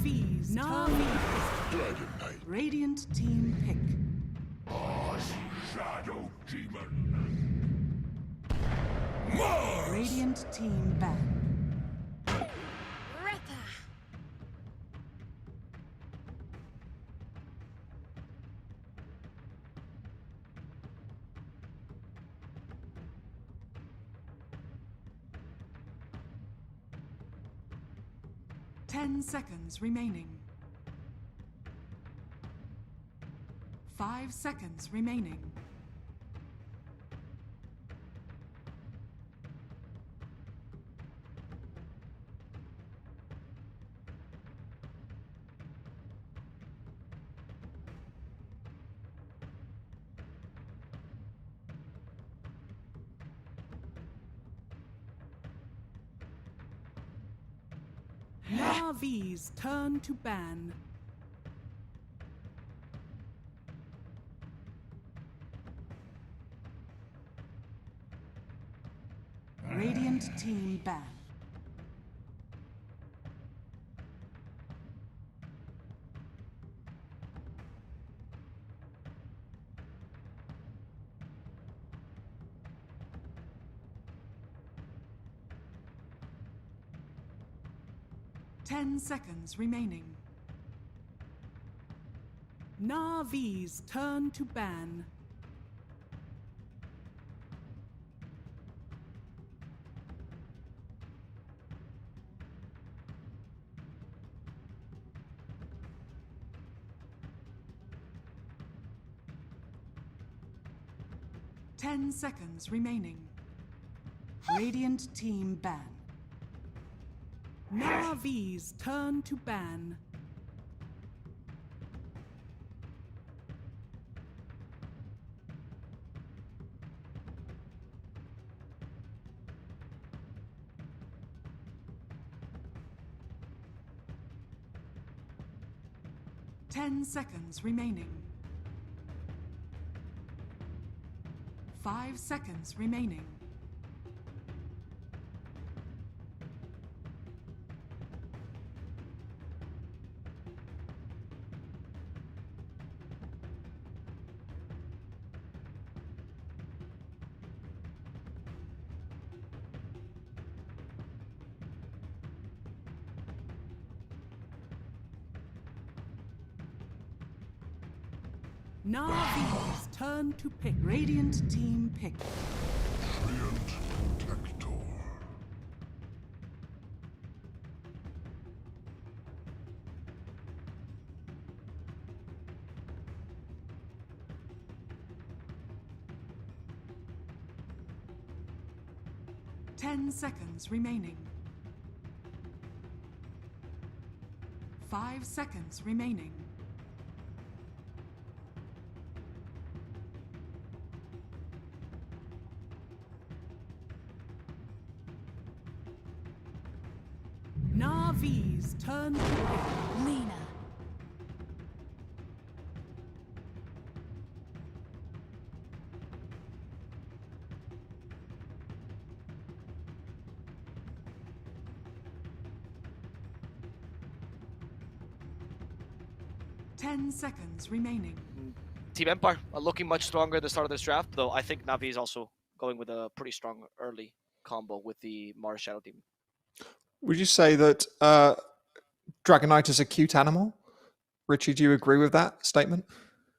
Navi's Dragon Knight. Radiant team pick. Shadow Demon. Mars. Radiant team ban. Retha. 10 seconds remaining. 5 seconds remaining. Navi's turn to ban. Radiant team ban. Ten seconds remaining. Navi's turn to ban. Ten seconds remaining. Radiant team ban. Navi's turn to ban. Ten seconds remaining. 5 seconds remaining. Navi's turn to pick. Radiant team pick. Treant Protector. Ten seconds remaining. 5 seconds remaining. Navi's turn to pick. Lena. Ten seconds remaining. Team Empire are looking much stronger at the start of this draft, though I think Navi is also going with a pretty strong early combo with the Mars Shadow Demon. Would you say that Dragon Knight is a cute animal? Richie, do you agree with that statement?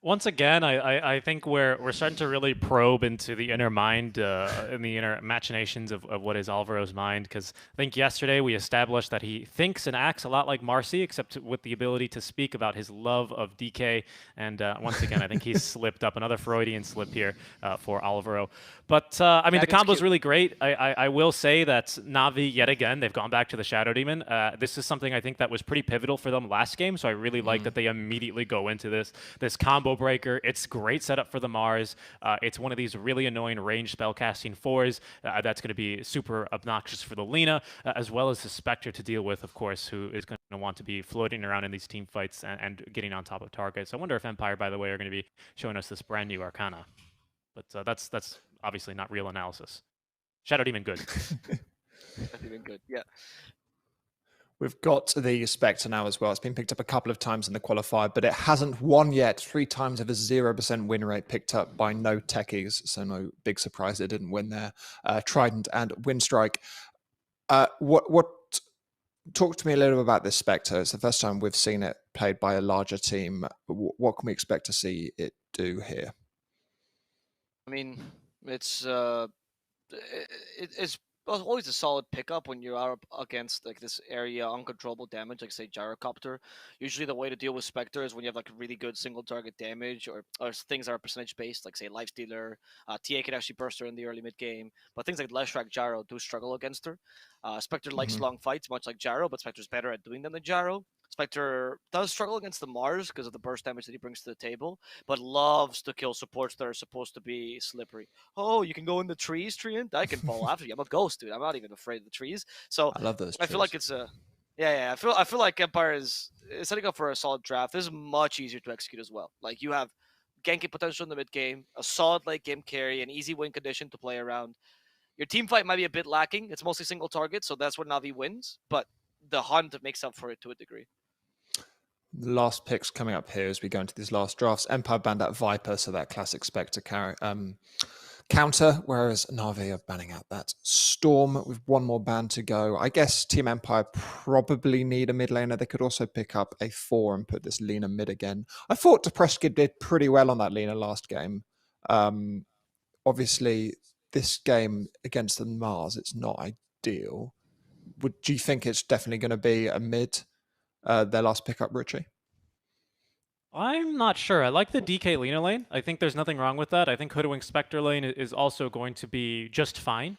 Once again, I think we're starting to really probe into the inner mind and the inner machinations of what is Alvaro's mind, because I think yesterday we established that he thinks and acts a lot like Marcy, except with the ability to speak about his love of DK. And once again, I think he's slipped up another Freudian slip here for Alvaro. But I mean, the combo is really great. I will say that Navi, yet again, they've gone back to the Shadow Demon. This is something I think that was pretty pivotal for them last game, so I really like that they immediately go into this combo breaker. It's great setup for the Mars. It's one of these really annoying range spellcasting 4s that's going to be super obnoxious for the Lena, as well as the Spectre to deal with, of course, who is going to want to be floating around in these team fights and getting on top of targets. I wonder if Empire, by the way, are going to be showing us this brand new Arcana. But that's obviously not real analysis. Shadow Demon good. Shadow Demon good, yeah. We've got the Spectre now as well. It's been picked up a couple of times in the qualifier, but it hasn't won yet. 3 times of a 0% win rate picked up by no techies, so no big surprise it didn't win there. Trident and Windstrike. What? Talk to me a little about this Spectre. It's the first time we've seen it played by a larger team. What can we expect to see it do here? I mean, it's it's always a solid pickup when you are up against like this area uncontrollable damage, like say gyrocopter. Usually, the way to deal with Spectre is when you have like really good single target damage or things that are percentage based, like say Lifestealer. TA can actually burst her in the early mid game, but things like Leshrac Gyro do struggle against her. Spectre likes long fights, much like Gyro, but Spectre's better at doing them than Gyro. Spectre does struggle against the Mars because of the burst damage that he brings to the table, but loves to kill supports that are supposed to be slippery. Oh, you can go in the trees, Treant? I can fall after you. I'm a ghost, dude. I'm not even afraid of the trees. So I love those I trees. feel like it's a yeah. I feel like Empire is setting up for a solid draft. This is much easier to execute as well. Like you have ganking potential in the mid game, a solid late game carry, an easy win condition to play around. Your team fight might be a bit lacking. It's mostly single target, so that's where Navi wins. But the hunt makes up for it to a degree. The last picks coming up here as we go into these last drafts. Empire banned out Viper, so that classic Spectre counter, whereas Navi are banning out that Storm with one more ban to go. I guess Team Empire probably need a mid laner. They could also pick up a 4 and put this Lina mid again. I thought Depresskid did pretty well on that Lina last game. Obviously, this game against the Mars, it's not ideal. Do you think it's definitely going to be a mid? Their last pickup, Richie? I'm not sure. I like the DK Lena lane. I think there's nothing wrong with that. I think Hoodwink Spectre lane is also going to be just fine.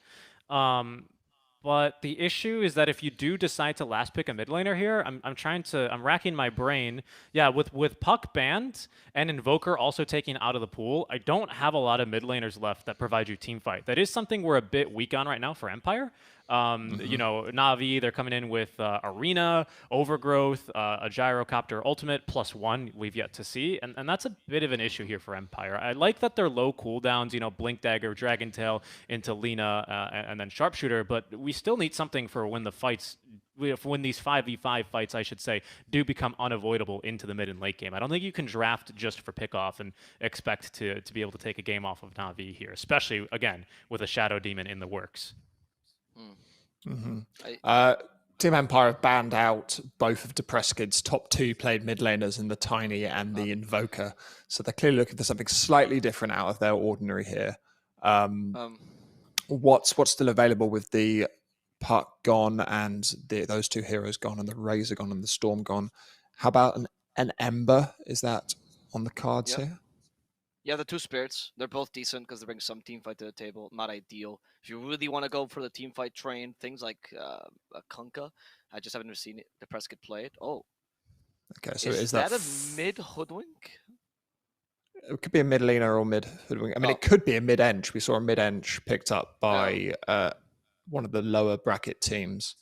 But the issue is that if you do decide to last pick a mid laner here, I'm racking my brain. Yeah, with Puck banned and Invoker also taken out of the pool, I don't have a lot of mid laners left that provide you team fight. That is something we're a bit weak on right now for Empire. You know, Navi, they're coming in with Arena, Overgrowth, a Gyrocopter Ultimate, +1 we've yet to see. And that's a bit of an issue here for Empire. I like that they're low cooldowns, you know, Blink Dagger, Dragon Tail into Lina, and then Sharpshooter, but we still need something for when the fights, when these 5v5 fights, I should say, do become unavoidable into the mid and late game. I don't think you can draft just for pickoff and expect to be able to take a game off of Navi here, especially, again, with a Shadow Demon in the works. Team Empire have banned out both of Depresskid's top 2 played mid laners in the Tiny and the Invoker. So they're clearly looking for something slightly different out of their ordinary here. What's still available with the Puck gone and those 2 heroes gone and the Razor gone and the Storm gone? How about an Ember? Is that on the cards here? Yeah, the 2 spirits, they're both decent because they bring some team fight to the table. Not ideal. If you really want to go for the team fight train, things like a Kunkka, I just haven't seen the Prescott play it. Oh, okay. So is that a mid Hoodwink? It could be a mid laner or mid Hoodwink. I mean, it could be a mid ench. We saw a mid ench picked up by one of the lower bracket teams.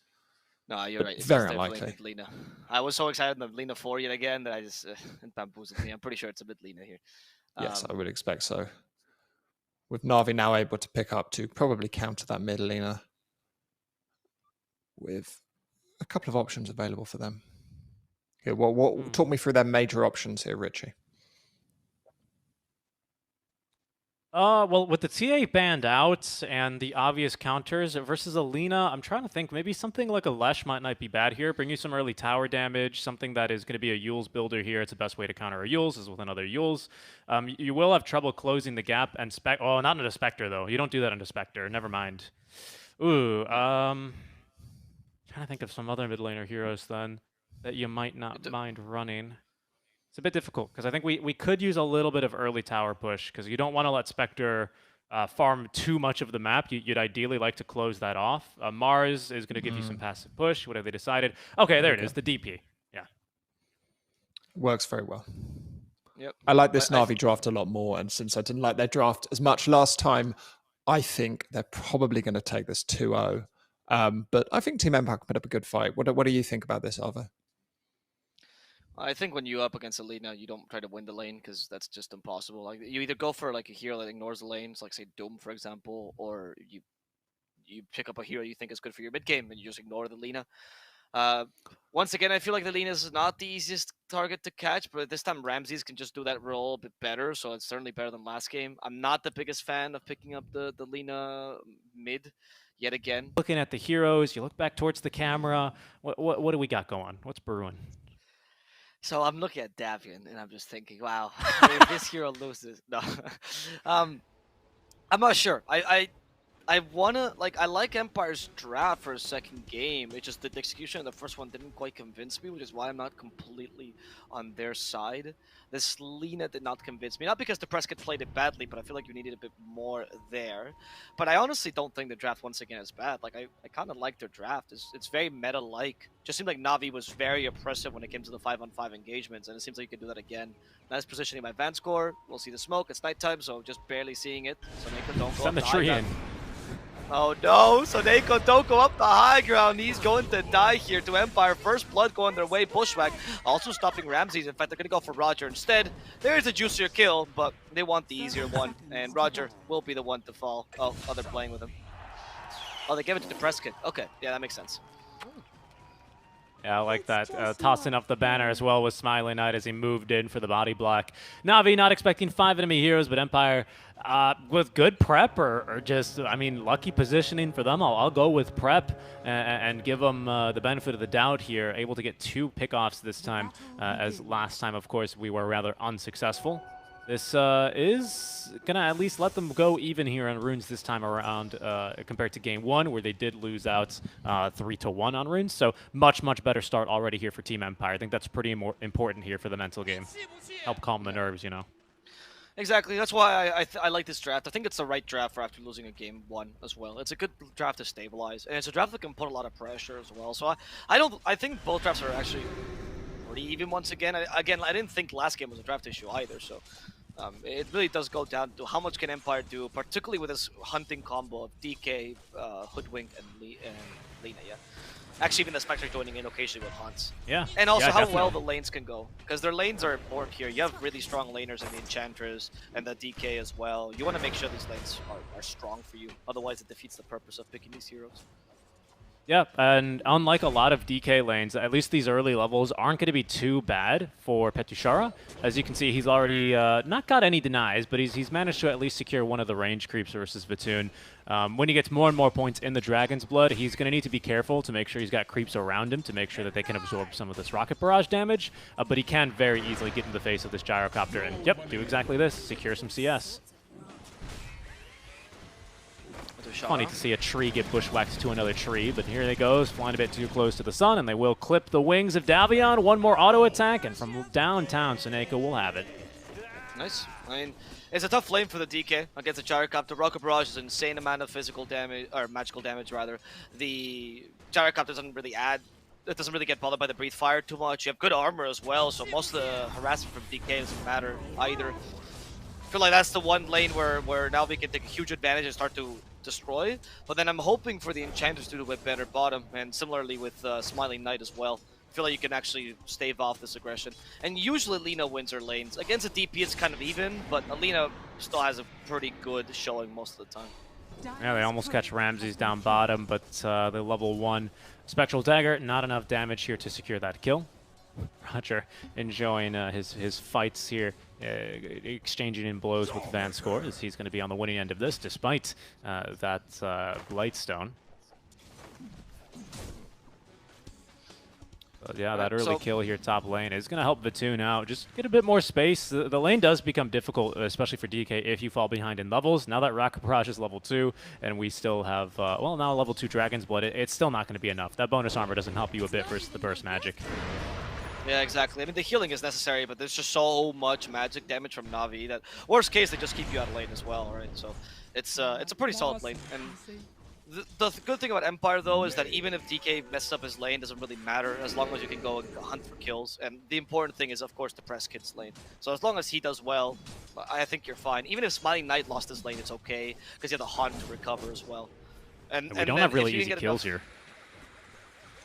No, you're right. It's very definitely unlikely. mid Lina. I was so excited on the Lina 4 yet again that I just bamboozled me. I'm pretty sure it's a mid Lina here. Yes, I would expect so. With Navi now able to pick up to probably counter that mid laner with a couple of options available for them. Okay, talk me through their major options here, Richie. Well, with the TA banned out and the obvious counters versus Alina, I'm trying to think maybe something like a Lesh might not be bad here. Bring you some early tower damage, something that is going to be a Yules builder here. It's the best way to counter a Yules is with another Yules. You will have trouble closing the gap and not into Spectre though. You don't do that into Spectre. Never mind. Ooh, trying to think of some other mid laner heroes then that you might not mind running. It's a bit difficult because I think we could use a little bit of early tower push because you don't want to let Spectre farm too much of the map. You'd ideally like to close that off. Mars is going to give you some passive push. What have they decided? Okay, there it is, the DP. Yeah. Works very well. Yep. I like this Navi draft a lot more, and since I didn't like their draft as much last time, I think they're probably going to take this 2-0. But I think Team Empire can put up a good fight. What do you think about this, Arva? I think when you up against Alina, you don't try to win the lane because that's just impossible. Like you either go for like a hero that ignores the lanes, like say Doom for example, or you pick up a hero you think is good for your mid game and you just ignore the Lina. Uh, Once again, I feel like the Lina is not the easiest target to catch, but this time Ramses can just do that role a bit better, so it's certainly better than last game. I'm not the biggest fan of picking up the Lina mid yet again. Looking at the heroes, you look back towards the camera. What do we got going? What's brewing? So I'm looking at Davian and I'm just thinking, wow, if this hero loses, no. um, I'm not sure. I wanna I like Empire's draft for a second game. It's just the execution of the first one didn't quite convince me, which is why I'm not completely on their side. This Lina did not convince me, not because the Prescott played it badly, but I feel like you needed a bit more there. But I honestly don't think the draft once again is bad. Like I kind of like their draft. It's very meta-like. Just seemed like Navi was very oppressive when it came to the 5-on-5 engagements, and it seems like you can do that again. Nice positioning by Van score. We'll see the smoke. It's nighttime, so just barely seeing it. So Neko don't go Send the up the tree high in. ground. Oh no, so Neko don't go up the high ground. He's going to die here to Empire. First blood going their way. Bushwhack also stopping Ramses. In fact, they're going to go for Roger instead. There is a juicier kill, but they want the easier one. And Roger will be the one to fall. Oh, they're playing with him. Oh, they gave it to the Prescott. Okay, yeah, that makes sense. Yeah, I like that. Tossing up the banner as well with Smiley Knight as he moved in for the body block. Navi not expecting 5 enemy heroes, but Empire with good prep or just, I mean, lucky positioning for them. I'll go with prep and give them the benefit of the doubt here. Able to get 2 pickoffs this time, as last time, of course, we were rather unsuccessful. This is going to at least let them go even here on runes this time around compared to game 1, where they did lose out 3-1 on runes. So much, much better start already here for Team Empire. I think that's pretty important here for the mental game. Help calm the nerves, you know. Exactly. That's why I like this draft. I think it's the right draft for after losing a game 1 as well. It's a good draft to stabilize, and it's a draft that can put a lot of pressure as well. So I think both drafts are actually pretty even once again. I didn't think last game was a draft issue either. So it really does go down to how much can Empire do, particularly with this hunting combo of DK, Hoodwink, and Lina. Yeah. Actually, even the Spectre joining in occasionally with Hunts. Yeah. And also yeah, how definitely. well the lanes can go. Because their lanes are important here. You have really strong laners in the Enchantress and the DK as well. You want to make sure these lanes are strong for you. Otherwise, it defeats the purpose of picking these heroes. Yeah, and unlike a lot of DK lanes, at least these early levels aren't going to be too bad for Petushara. As you can see, he's already not got any denies, but he's managed to at least secure one of the range creeps versus Vatoon. When he gets more and more points in the Dragon's Blood, he's going to need to be careful to make sure he's got creeps around him to make sure that they can absorb some of this rocket barrage damage. But he can very easily get in the face of this gyrocopter and, yep, do exactly this, secure some CS. Funny to see a tree get bushwhacked to another tree, but here they goes, flying a bit too close to the sun, and they will clip the wings of Davion. One more auto attack, and from downtown, Seneko will have it. Nice. I mean, it's a tough lane for the DK against the Gyrocopter. Rocket Barrage is an insane amount of physical damage, or magical damage rather. The Gyrocopter doesn't really add, it doesn't really get bothered by the Breathe Fire too much. You have good armor as well, so most of the harassment from DK doesn't matter either. I feel like that's the one lane where now we can take a huge advantage and start to destroy. But then I'm hoping for the Enchanters to do a bit better bottom, and similarly with Smiling Knight as well. I feel like you can actually stave off this aggression. And usually Lina wins her lanes. Against a DP it's kind of even, but Alina still has a pretty good showing most of the time. Yeah, they almost catch Ramses down bottom, but the level 1 Spectral Dagger, not enough damage here to secure that kill. Roger enjoying his fights here, exchanging in blows with Van Score, as he's going to be on the winning end of this, despite that Lightstone. But yeah, that early kill here top lane is going to help Vatoon out. Just get a bit more space. The lane does become difficult, especially for DK, if you fall behind in levels. Now that Rocket Barrage is level 2, and we still have, well, now level 2 Dragon's Blood, it's still not going to be enough. That bonus armor doesn't help you a bit versus the burst magic. Yeah, exactly. I mean, the healing is necessary, but there's just so much magic damage from Navi that, worst case, they just keep you out of lane as well, right? So it's a pretty solid lane. And the good thing about Empire, though, is that even if DK messes up his lane, it doesn't really matter as long as you can go and hunt for kills. And the important thing is, of course, the press kid's lane. So as long as he does well, I think you're fine. Even if Smiling Knight lost his lane, it's okay, because you have the hunt to recover as well. And we don't have really easy kills here.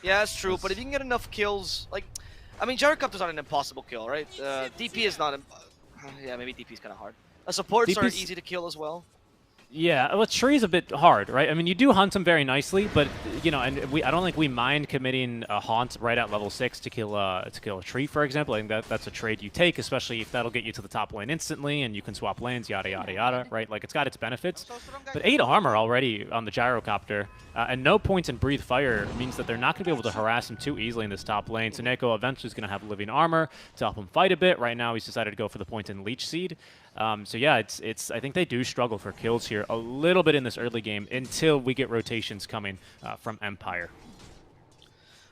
Yeah, that's true, but if you can get enough kills, like, I mean, Gyrocopter's not an impossible kill, right? DP is not, yeah, maybe DP is kind of hard. Supports are easy to kill as well. Yeah, well, tree's a bit hard, right? I mean, you do hunt them very nicely, but you know, and I don't think we mind committing a haunt right at level 6 to kill a tree, for example. I think that's a trade you take, especially if that'll get you to the top lane instantly, and you can swap lanes, yada yada yada, right? Like it's got its benefits. But 8 armor already on the gyrocopter, and no points in breathe fire means that they're not going to be able to harass him too easily in this top lane. So Neko eventually is going to have living armor to help him fight a bit. Right now, he's decided to go for the point in leech seed. So yeah, it's. I think they do struggle for kills here a little bit in this early game until we get rotations coming from Empire.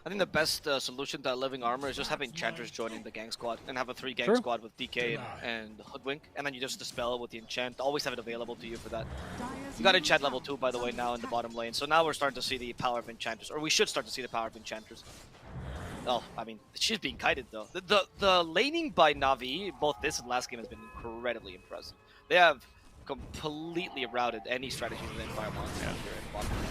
I think the best solution to that living armor is just having Enchanters joining the gang squad and have a 3 gang Sure. squad with DK and Hoodwink, and then you just dispel with the enchant. Always have it available to you for that. You got enchant level 2, by the way, now in the bottom lane, so now we're starting to see the power of enchanters, or we should start to see the power of enchanters. Oh, I mean, she's being kited though. The laning by Navi, both this and last game, has been incredibly impressive. They have completely routed any strategy that Empire wants here in bottom lane.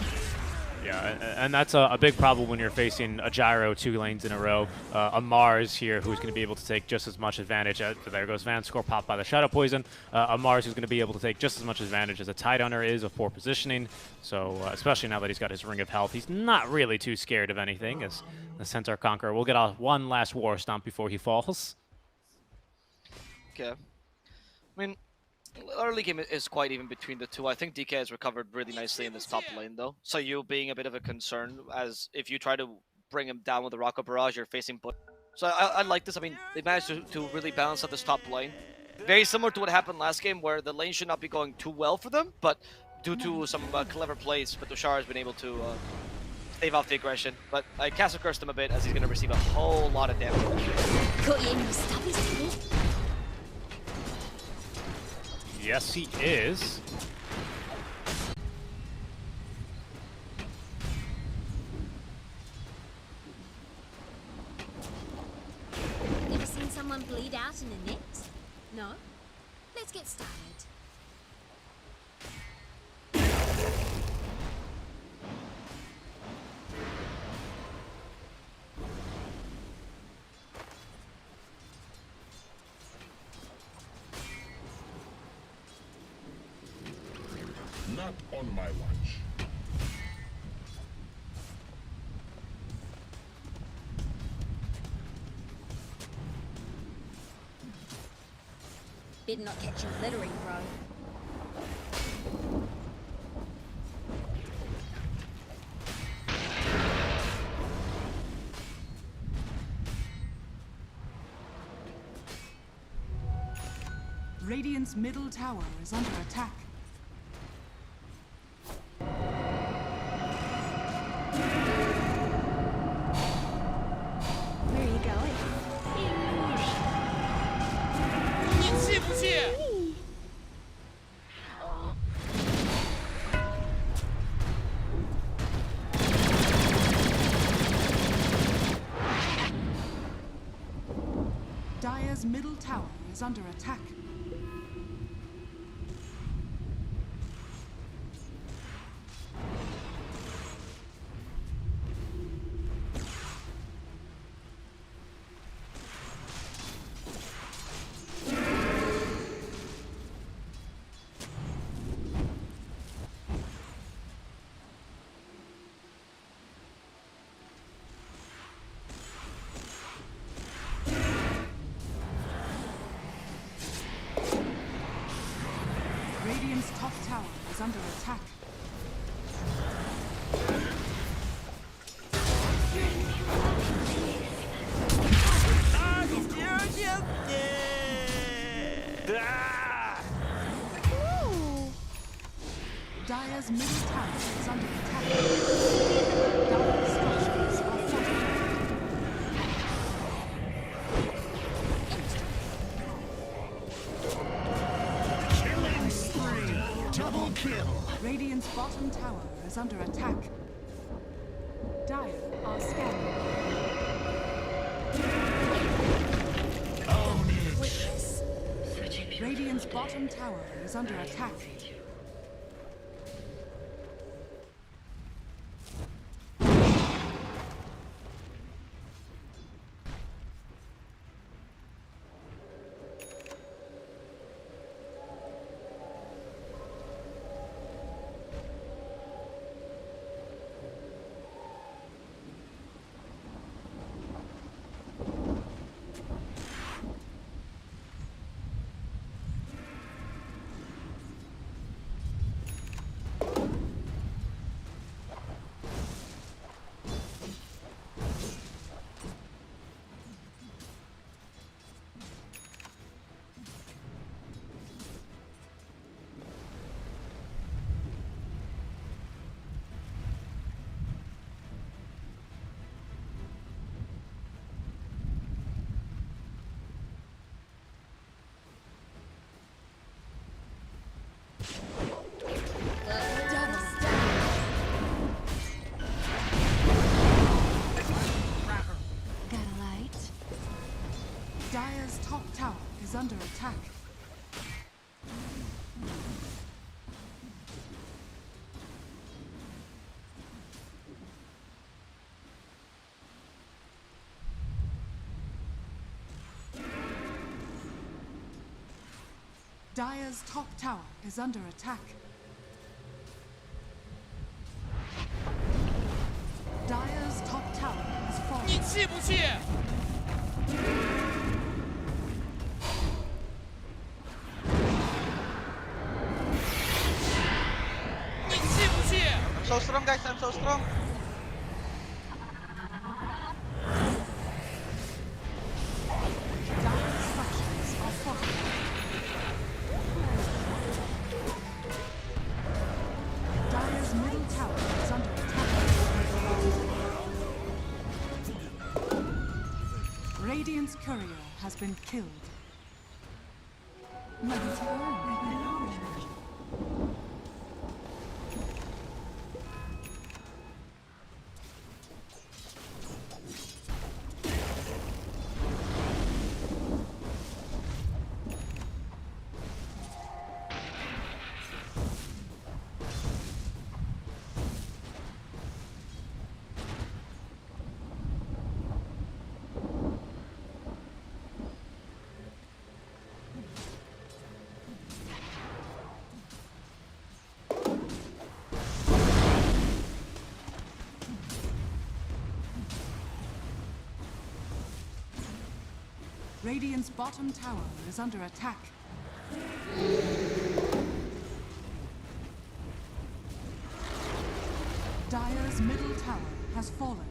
Yeah, and that's a big problem when you're facing a gyro 2 lanes in a row. A Mars here who's going to be able to take just as much advantage. There goes Van Score popped by the Shadow Poison. A Mars who's going to be able to take just as much advantage as a Tidehunter is of poor positioning. So especially now that he's got his Ring of Health, he's not really too scared of anything as the Centaur Conqueror will get one last War Stomp before he falls. Okay. I mean, early game is quite even between the two. I think DK has recovered really nicely in this top lane, though. So you being a bit of a concern, as if you try to bring him down with the Rocket Barrage, you're facing Bush. So I like this. I mean, they managed to really balance out this top lane. Very similar to what happened last game, where the lane should not be going too well for them, but due to some clever plays, but Tushar has been able to stave off the aggression. But I Castle Cursed him a bit, as he's going to receive a whole lot of damage. Yes, he is. Ever seen someone bleed out in a net? No? Let's get started. Not on my watch. Better not catch you littering, bro. Radiant's middle tower is under attack. Where are you going? Dire's middle tower is under attack. Radiant's top tower is under attack. Dire's middle tower is under attack. Dire's structures are fortified. Killing spree. Double kill. Radiant's bottom tower is under attack. Dire are scanning. Own it. Witness. Radiant's bottom tower is under attack. is under attack. Dire's top tower is under attack. Dire's top tower has fallen. 你气不气？你气不气？ I'm so strong, guys. I'm so strong. Dire's structures are fortified. Dire's middle tower is under attack. Radiant's courier has been killed. Radiant's bottom tower is under attack. Dire's middle tower has fallen.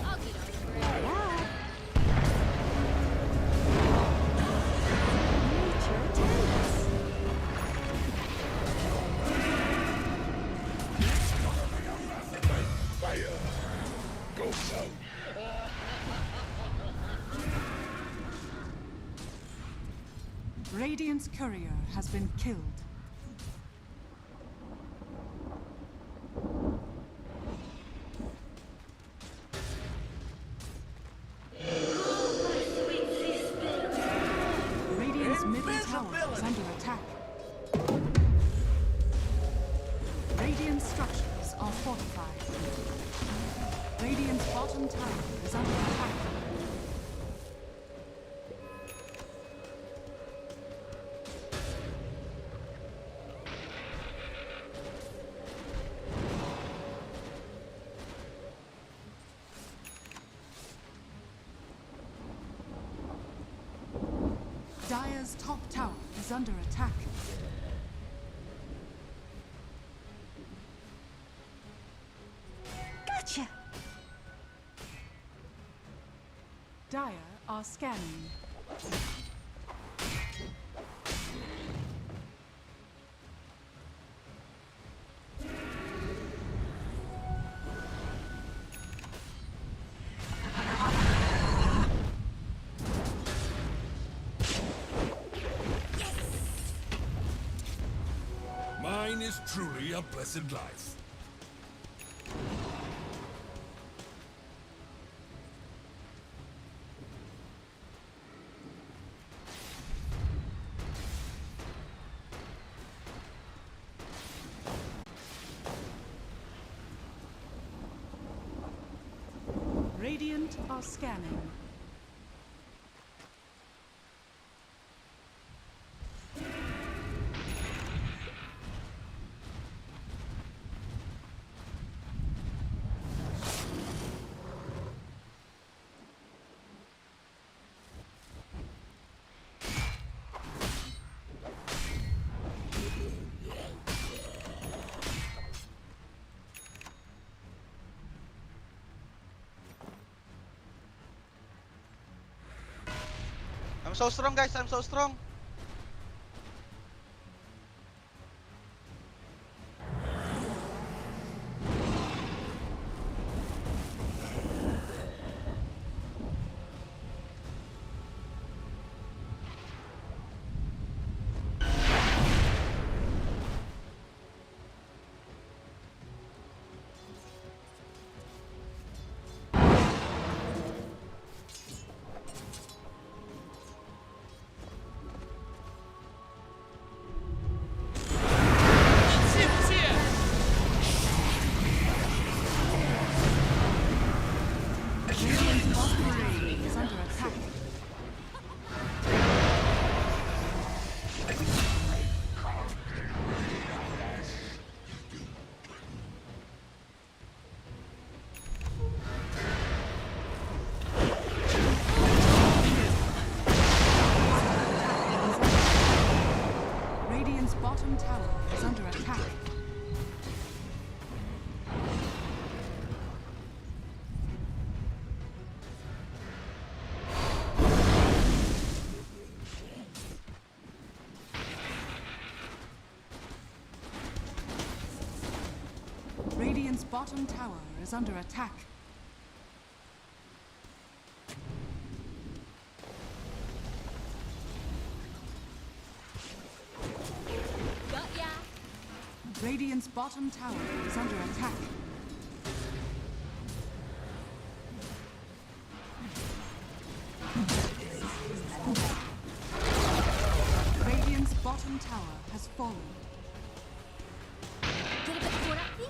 I'll get over it. Fire. Go south. Radiant's courier has been killed. Radiant's middle tower is under attack. Radiant structures are fortified. Radiant's bottom tower is under attack. Dire's top tower is under attack. Gotcha! Dire are scanning. Mine is truly a blessed life. Radiant are scanning. I'm so strong, guys. I'm so strong. bottom tower is under attack. Radiant's bottom tower is under attack. Got ya. Radiant's bottom tower is under attack. Radiant's bottom tower has fallen. Get a bit caught up here?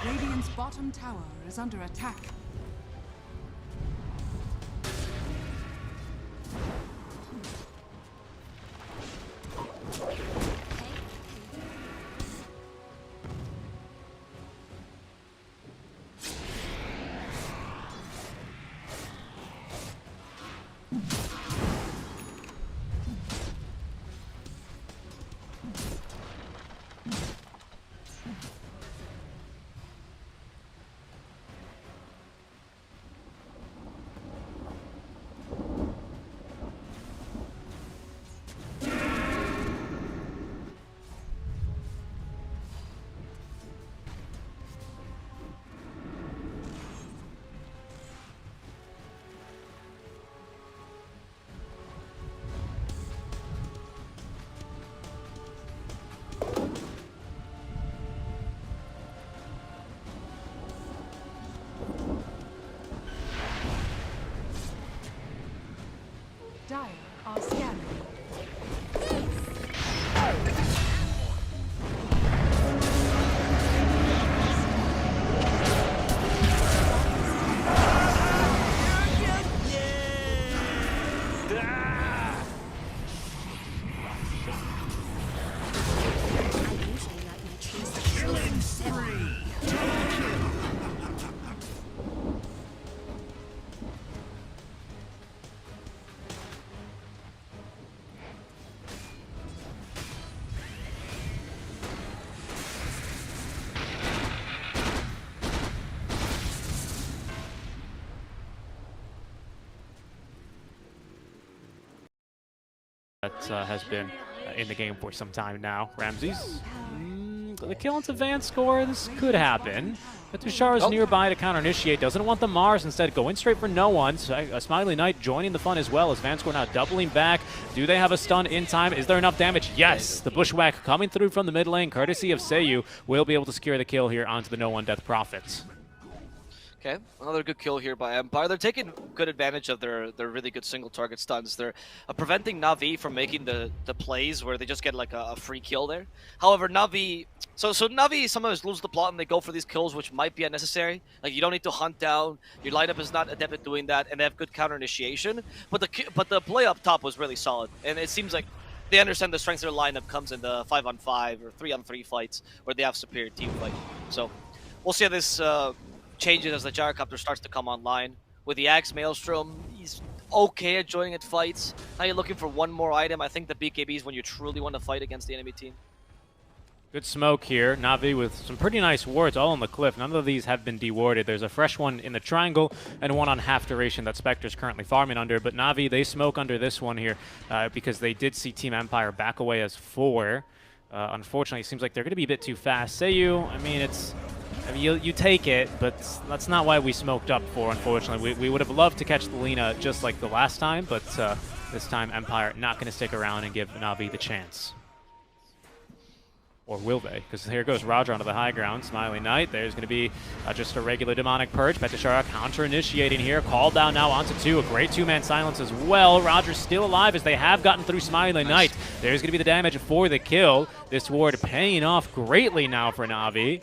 Radiant's bottom tower is under attack. Dire are scanning. I usually like my trees to killing spree. That has been in the game for some time now. Ramses, the kill into Van's score, this could happen. But Tushara's nearby to counter-initiate, doesn't want the Mars, instead going straight for no one. So, Smiley Knight joining the fun as well as Vanscore now doubling back. Do they have a stun in time? Is there enough damage? Yes! The Bushwhack coming through from the mid lane, courtesy of Seiyu, will be able to secure the kill here onto the no one death Prophets. Okay, another good kill here by Empire. They're taking good advantage of their really good single target stuns. They're preventing Navi from making the plays where they just get like a free kill there. However, Navi, so Navi sometimes lose the plot and they go for these kills which might be unnecessary. Like you don't need to hunt down. Your lineup is not adept at doing that, and they have good counter initiation. But the play up top was really solid, and it seems like they understand the strength of their lineup comes in the 5-on-5 or 3-on-3 fights where they have superior team fight. So we'll see how this changes as the gyrocopter starts to come online. With the Axe Maelstrom, he's okay at joining at fights. Now you're looking for one more item. I think the BKB is when you truly want to fight against the enemy team. Good smoke here. Navi with some pretty nice wards all on the cliff. None of these have been dewarded. There's a fresh one in the triangle and one on half duration that Spectre's currently farming under. But Navi, they smoke under this one here because they did see Team Empire back away as 4. Unfortunately, it seems like they're going to be a bit too fast. Seiyu, I mean, you take it, but that's not why we smoked up for, unfortunately. We would have loved to catch the Lina just like the last time, but this time Empire not going to stick around and give Navi the chance. Or will they? Because here goes Roger onto the high ground. Smiley Knight. There's going to be just a regular Demonic Purge. Petashara counter-initiating here. Called down now onto 2. A great 2-man silence as well. Roger's still alive as they have gotten through Smiley Knight. There's going to be the damage for the kill. This ward paying off greatly now for Navi.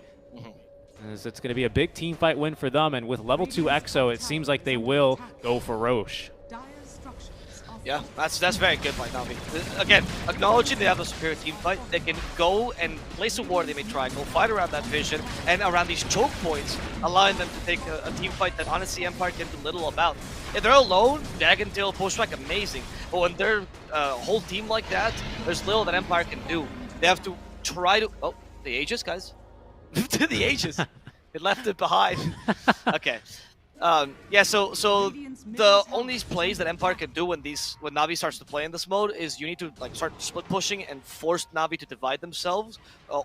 As it's going to be a big team fight win for them. And with level 2 Exo, it seems like they will go for Roche. Yeah, that's very good by Navi. Again, acknowledging they have a superior team fight, they can go and place a ward, they may triangle, fight around that vision, and around these choke points, allowing them to take a team fight that honestly Empire can do little about. If they're alone, Dragon Tail, pushback, amazing. But when they're a whole team like that, there's little that Empire can do. They have to try to... Oh, the Aegis, guys. The Aegis. It left it behind. Okay. Yeah, so the only plays that Empire can do when Navi starts to play in this mode is you need to like start split pushing and force Navi to divide themselves,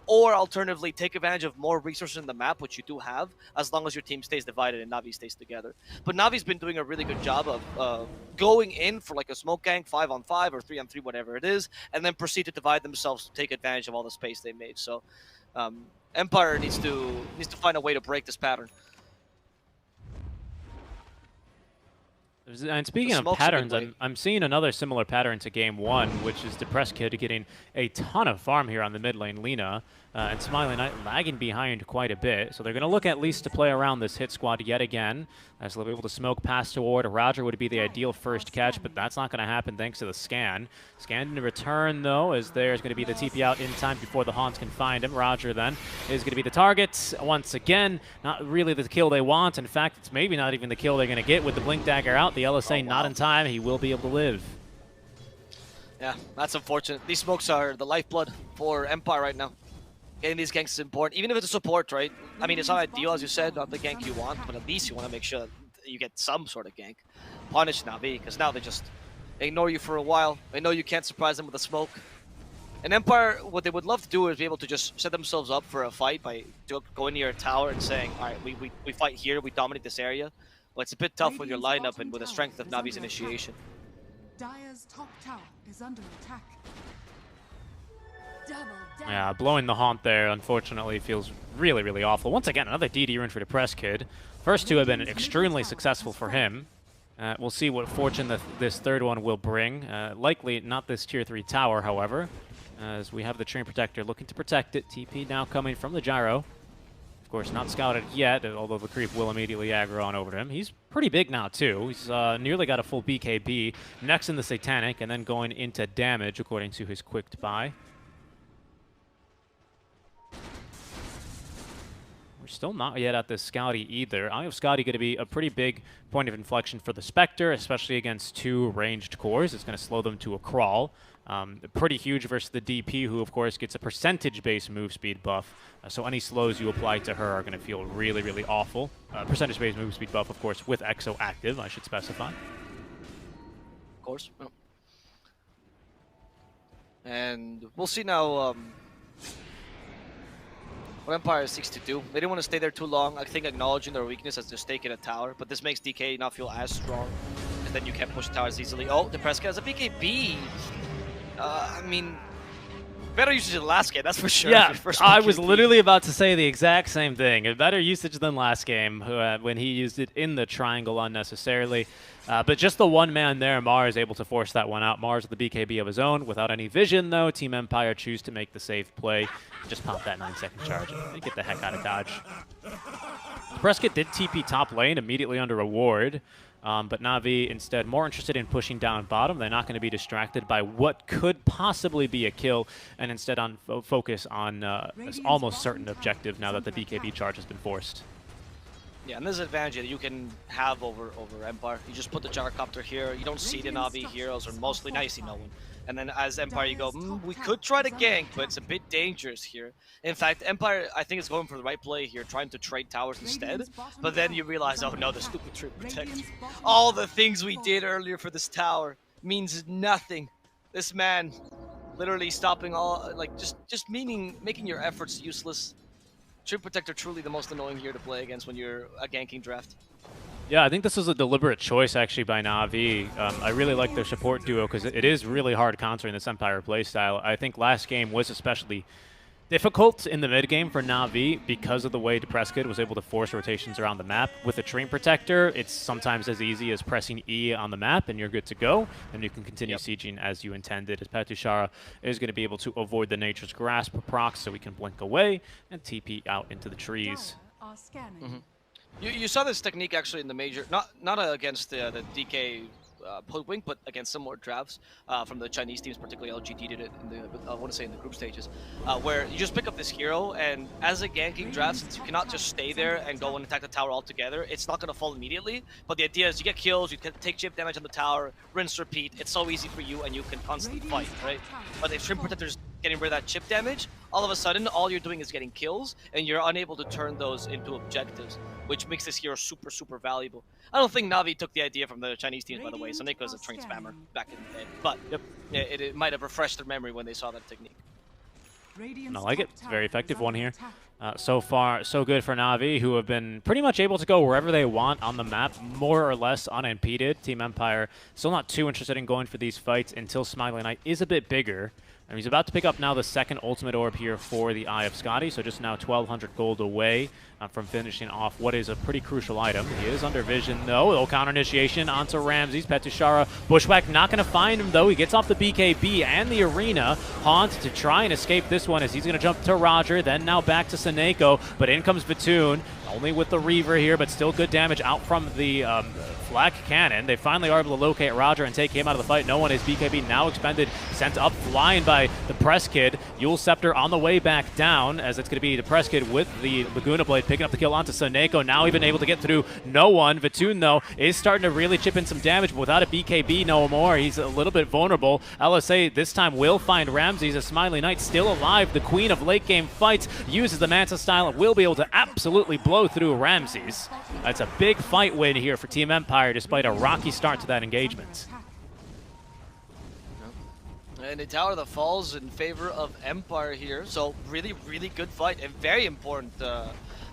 or alternatively take advantage of more resources in the map, which you do have, as long as your team stays divided and Navi stays together. But Navi's been doing a really good job of going in for like a smoke gank 5-on-5 or 3-on-3, whatever it is, and then proceed to divide themselves to take advantage of all the space they made. So Empire needs to find a way to break this pattern. And speaking of patterns, I'm seeing another similar pattern to game one, which is Depressed Kid getting a ton of farm here on the mid lane, Lina, and Smiling Knight lagging behind quite a bit. So they're going to look at least to play around this hit squad yet again, as they'll be able to smoke past toward. Roger would be the ideal first catch, but that's not going to happen thanks to the scan. Scan in return, though, as there's going to be the TP out in time before the Haunts can find him. Roger, then, is going to be the target. Once again, not really the kill they want. In fact, it's maybe not even the kill they're going to get with the Blink Dagger out. The LSA not in time. He will be able to live. Yeah, that's unfortunate. These smokes are the lifeblood for Empire right now. Getting these ganks is important, even if it's a support, right? I mean, it's not ideal, as you said, not the gank you want, but at least you want to make sure that you get some sort of gank. Punish Navi, because now they just ignore you for a while. They know you can't surprise them with a smoke. And Empire, what they would love to do is be able to just set themselves up for a fight by going near a tower and saying, all right, we fight here, we dominate this area. But it's a bit tough with your lineup and with the strength of Navi's initiation. Dire's top tower is under attack. Double down. Yeah, blowing the Haunt there, unfortunately, feels really, really awful. Once again, another DD rune for Depressed Kid. First two have been extremely successful for him. We'll see what fortune this third one will bring. Likely not this tier 3 tower, however, as we have the Train Protector looking to protect it. TP now coming from the Gyro. Of course, not scouted yet, although the creep will immediately aggro on over to him. He's pretty big now, too. He's nearly got a full BKB. Next in the Satanic, and then going into damage, according to his quick buy. We're still not yet at the Scouty either. I have Scouty going to be a pretty big point of inflection for the Spectre, especially against two ranged cores. It's going to slow them to a crawl. Pretty huge versus the DP, who of course gets a percentage-based move speed buff. So any slows you apply to her are going to feel really, really awful. Percentage-based move speed buff, of course, with Exo active, I should specify. Of course. And we'll see now what Empire seeks to do. They didn't want to stay there too long. I think acknowledging their weakness as they're staking a tower, but this makes DK not feel as strong, and then you can't push towers easily. Oh, Depressed has a BKB. I mean, better usage than last game, that's for sure. Yeah, I was literally about to say the exact same thing. A better usage than last game when he used it in the triangle unnecessarily. But just the one man there, Mar is able to force that one out. Mar's with the BKB of his own. Without any vision, though, Team Empire choose to make the safe play. Just pop that 9-second charge and get the heck out of dodge. Prescott did TP top lane immediately under a ward. But Navi instead more interested in pushing down bottom. They're not going to be distracted by what could possibly be a kill, and instead on focus on this almost certain objective now that the BKB charge has been forced. Yeah, and this is an advantage that you can have over Empire. You just put the gyrocopter here. You don't see the Navi heroes, or mostly now you see no one. And then as Empire, you go, we could try to gank, but it's a bit dangerous here. In fact, Empire, I think, is going for the right play here, trying to trade towers instead. But then you realize, oh no, the stupid Train Protector. All the things we did earlier for this tower means nothing. This man literally stopping all, like, just making your efforts useless. Train Protector truly the most annoying here to play against when you're a ganking draft. Yeah, I think this was a deliberate choice, actually, by Navi. I really like their support duo because it is really hard countering this Empire playstyle. I think last game was especially difficult in the mid game for Navi because of the way Depressed was able to force rotations around the map. With a Train Protector, it's sometimes as easy as pressing E on the map and you're good to go, and you can continue sieging as you intended, as Patushara is going to be able to avoid the Nature's Grasp proc so we can blink away and TP out into the trees. Scanning. You saw this technique actually in the major, not against the DK hoodwink, but again, similar drafts from the Chinese teams, particularly LGD did it in the I want to say in the group stages, where you just pick up this hero, and as a ganking draft, since you cannot just stay there and go and attack the tower altogether, it's not going to fall immediately. But the idea is you get kills, you can take chip damage on the tower, rinse, repeat. It's so easy for you, and you can constantly fight, right? But if Shrimp Protector's getting rid of that chip damage, all of a sudden, all you're doing is getting kills, and you're unable to turn those into objectives, which makes this hero super, super valuable. I don't think Navi took the idea from the Chinese teams, by the way. Soneko's a train spammer back in the day. But it might have refreshed their memory when they saw that technique. I like it. It's a very effective one here. So far, so good for Navi, who have been pretty much able to go wherever they want on the map, more or less unimpeded. Team Empire still not too interested in going for these fights until Smiley Knight is a bit bigger. And he's about to pick up now the second ultimate orb here for the Eye of Scotty, so just now 1,200 gold away from finishing off what is a pretty crucial item. He is under vision, though. Little counter initiation onto Ramses. Petushara. Bushwhack not going to find him, though. He gets off the BKB and the arena. Haunt to try and escape this one as he's going to jump to Roger, then now back to Soneko, but in comes Vatoon. Only with the Reaver here, but still good damage out from the flak cannon. They finally are able to locate Roger and take him out of the fight. No one is BKB now expended, sent up flying by the Press Kid. Yule Scepter on the way back down, as it's going to be the Press Kid with the Laguna Blade picking up the kill onto Soneko. Now even able to get through no one. Vatoon, though, is starting to really chip in some damage, but without a BKB no more. He's a little bit vulnerable. LSA this time will find Ramses, a Smiley Knight still alive. The queen of late game fights uses the Manta style and will be able to absolutely blow through Ramses. That's a big fight win here for Team Empire despite a rocky start to that engagement. And the tower that falls in favor of Empire here, so really, really good fight and very important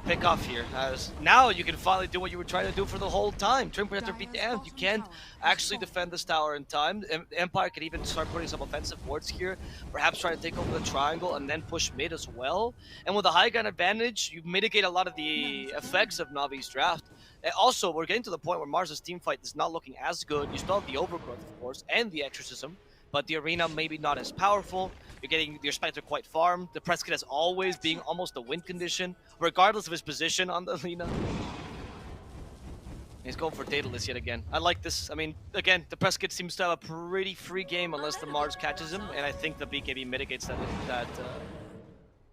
pick off here, as now you can finally do what you were trying to do for the whole time. Trim Protector be damned, you can't actually defend this tower in time. Empire could even start putting some offensive wards here, perhaps try to take over the triangle and then push mid as well. And with the high ground advantage, you mitigate a lot of the effects of Navi's draft. And also, we're getting to the point where Mars' team fight is not looking as good. You still have the Overgrowth, of course, and the Exorcism, but the arena maybe not as powerful. You're getting your Spectre quite farmed. The Press Kid as always being almost a win condition, regardless of his position on the arena. He's going for Daedalus yet again. I like this. I mean, again, the Press Kid seems to have a pretty free game unless the Mars catches him, and I think the BKB mitigates that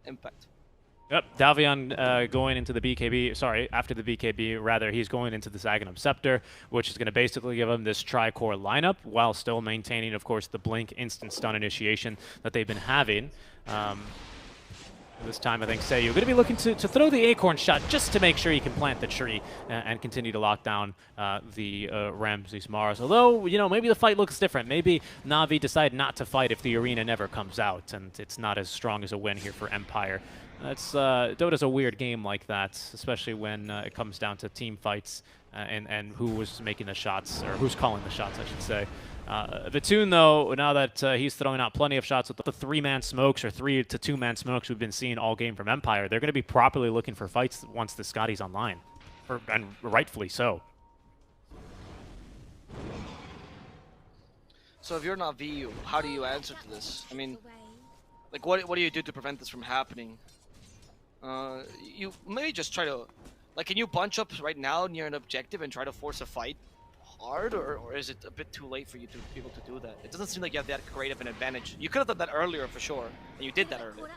impact. Yep, Davion going into the BKB, sorry, after the BKB, rather, he's going into this Aghanim Scepter, which is going to basically give him this tri-core lineup while still maintaining, of course, the Blink instant stun initiation that they've been having. This time, I think, Seiyu going to be looking to throw the Acorn shot just to make sure he can plant the tree and continue to lock down the Ramses Mars. Although, you know, maybe the fight looks different. Maybe Navi decide not to fight if the arena never comes out, and it's not as strong as a win here for Empire. That's Dota's a weird game like that, especially when it comes down to team fights and who was making the shots, or who's calling the shots, I should say. Vatoon, though, now that he's throwing out plenty of shots with the 3-man smokes or 3 to 2-man smokes we've been seeing all game from Empire, they're going to be properly looking for fights once the Scotty's online, and rightfully so. So if you're not VU, how do you answer to this? I mean, like, what do you do to prevent this from happening? You maybe just try to, like, can you bunch up right now near an objective and try to force a fight hard, or is it a bit too late for you to be able to do that? It doesn't seem like you have that great of an advantage. You could have done that earlier for sure, and you did that earlier.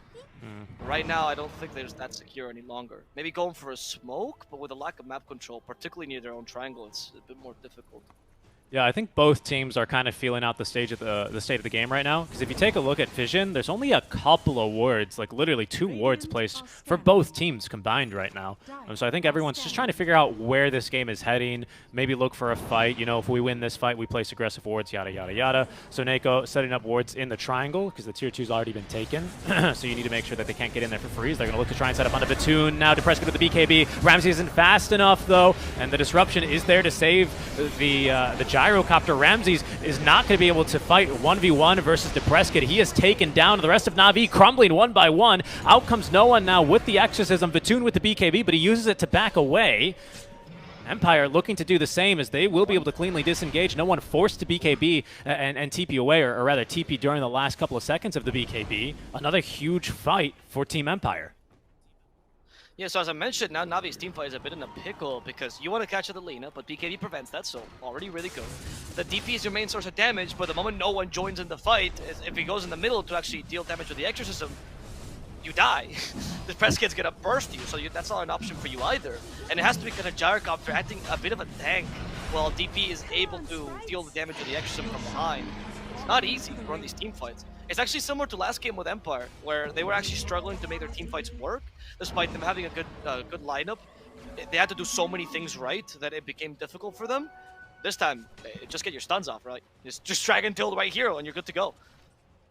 Right now, I don't think there's that secure any longer. Maybe going for a smoke, but with a lack of map control, particularly near their own triangle, it's a bit more difficult. Yeah, I think both teams are kind of feeling out the state of the game right now. Because if you take a look at Vision, there's only a couple of wards, like literally 2 wards placed for both teams combined right now. So I think everyone's just trying to figure out where this game is heading. Maybe look for a fight. You know, if we win this fight, we place aggressive wards, yada, yada, yada. So Neko setting up wards in the triangle because the tier 2's already been taken. So you need to make sure that they can't get in there for freeze. They're going to look to try and set up onto Vatoon. Now Depressed with the BKB. Ramsey isn't fast enough, though. And the disruption is there to save the Gyrocopter. Ramses is not going to be able to fight 1v1 versus Depressed. He is taken down. The rest of Navi crumbling one by one. Out comes no one now with the Exorcism. Vatoon with the BKB, but he uses it to back away. Empire looking to do the same, as they will be able to cleanly disengage. No one forced to BKB and TP away, or rather TP during the last couple of seconds of the BKB. Another huge fight for Team Empire. Yeah, so as I mentioned, now Navi's teamfight is a bit in a pickle because you want to catch the Lina, but BKB prevents that, so already really good. The DP is your main source of damage, but the moment no one joins in the fight, if he goes in the middle to actually deal damage with the Exorcism, you die. The press kid's gonna burst you, so that's not an option for you either. And it has to be kind of Gyrocopter acting a bit of a tank, while DP is able to deal the damage with the Exorcism from behind. It's not easy to run these team fights. It's actually similar to last game with Empire, where they were actually struggling to make their team fights work, despite them having a good lineup. They had to do so many things right that it became difficult for them. This time, just get your stuns off, right? Just drag and tilt right hero, and you're good to go.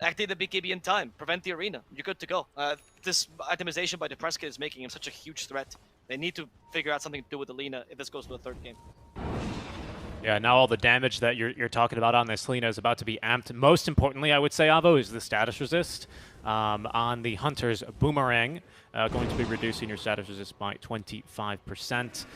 Activate the BKB in time, prevent the arena, you're good to go. This itemization by the press kid is making him such a huge threat. They need to figure out something to do with the Lina if this goes to the third game. Yeah, now all the damage that you're talking about on this Lina is about to be amped. Most importantly, I would say, Avo, is the status resist. On the Hunter's Boomerang, going to be reducing your status resist by 25%.